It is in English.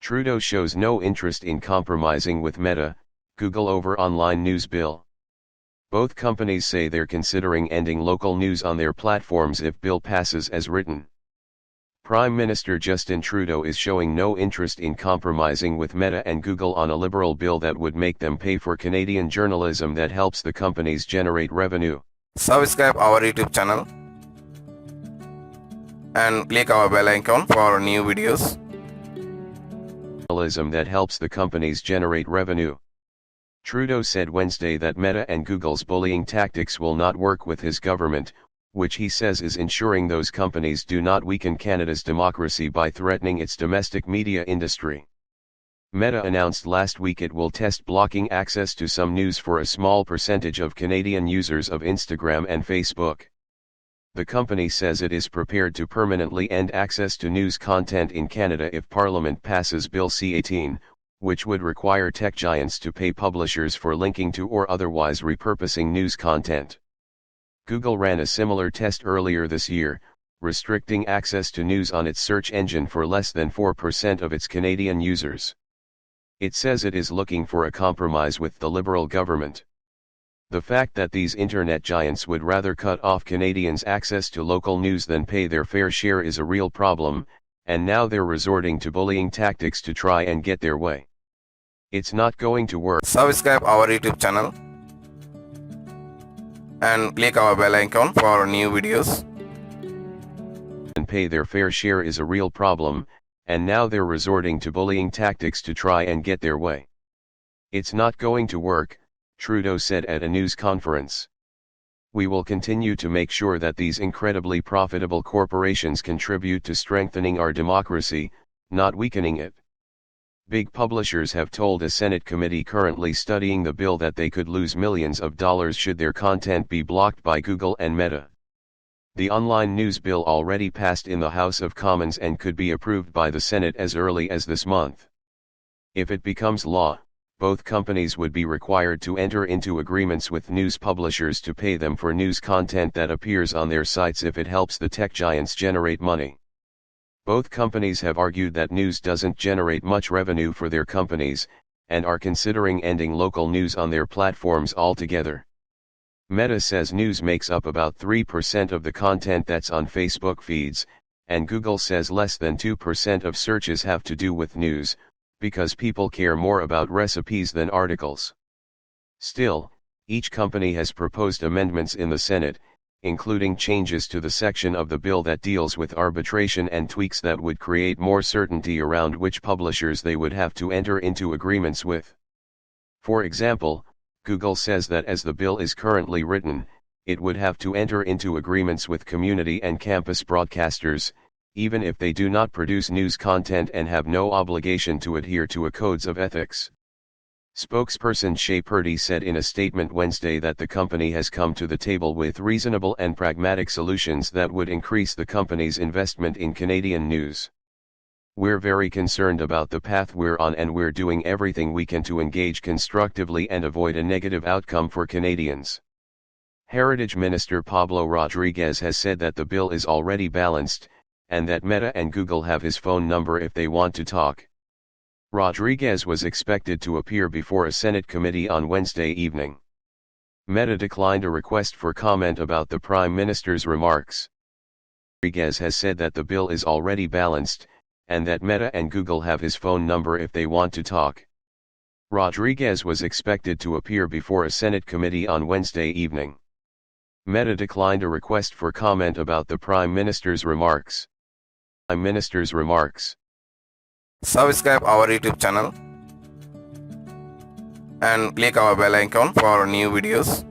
Trudeau shows no interest in compromising with Meta, Google over online news bill. Both companies say they're considering ending local news on their platforms if bill passes as written. Prime Minister Justin Trudeau is showing no interest in compromising with Meta and Google on a Liberal bill that would make them pay for Canadian journalism that helps the companies generate revenue. Subscribe our YouTube channel and click our bell icon for new videos. Journalism that helps the companies generate revenue. Trudeau said Wednesday that Meta and Google's bullying tactics will not work with his government, which he says is ensuring those companies do not weaken Canada's democracy by threatening its domestic media industry. Meta announced last week it will test blocking access to some news for a small percentage of Canadian users of Instagram and Facebook. The company says it is prepared to permanently end access to news content in Canada if Parliament passes Bill C-18, which would require tech giants to pay publishers for linking to or otherwise repurposing news content. Google ran a similar test earlier this year, restricting access to news on its search engine for less than 4% of its Canadian users. It says it is looking for a compromise with the Liberal government. The fact that these internet giants would rather cut off Canadians' access to local news than pay their fair share is a real problem, and now they're resorting to bullying tactics to try and get their way. It's not going to work. Subscribe our YouTube channel and click our bell icon for new videos. And pay their fair share is a real problem, and now they're resorting to bullying tactics to try and get their way. It's not going to work, Trudeau said at a news conference. We will continue to make sure that these incredibly profitable corporations contribute to strengthening our democracy, not weakening it. Big publishers have told a Senate committee currently studying the bill that they could lose millions of dollars should their content be blocked by Google and Meta. The online news bill already passed in the House of Commons and could be approved by the Senate as early as this month. If it becomes law, both companies would be required to enter into agreements with news publishers to pay them for news content that appears on their sites if it helps the tech giants generate money. Both companies have argued that news doesn't generate much revenue for their companies, and are considering ending local news on their platforms altogether. Meta says news makes up about 3% of the content that's on Facebook feeds, and Google says less than 2% of searches have to do with news, because people care more about recipes than articles. Still, each company has proposed amendments in the Senate, including changes to the section of the bill that deals with arbitration and tweaks that would create more certainty around which publishers they would have to enter into agreements with. For example, Google says that as the bill is currently written, it would have to enter into agreements with community and campus broadcasters, even if they do not produce news content and have no obligation to adhere to a codes of ethics. Spokesperson Shea Purdy said in a statement Wednesday that the company has come to the table with reasonable and pragmatic solutions that would increase the company's investment in Canadian news. We're very concerned about the path we're on and we're doing everything we can to engage constructively and avoid a negative outcome for Canadians. Heritage Minister Pablo Rodriguez has said that the bill is already balanced, and that Meta and Google have his phone number if they want to talk. Rodriguez was expected to appear before a Senate committee on Wednesday evening. Meta declined a request for comment about the Prime Minister's remarks. Rodriguez has said that the bill is already balanced, and that Meta and Google have his phone number if they want to talk. Rodriguez was expected to appear before a Senate committee on Wednesday evening. Meta declined a request for comment about the Prime Minister's remarks. Prime Minister's remarks. Subscribe our YouTube channel and click our bell icon for new videos.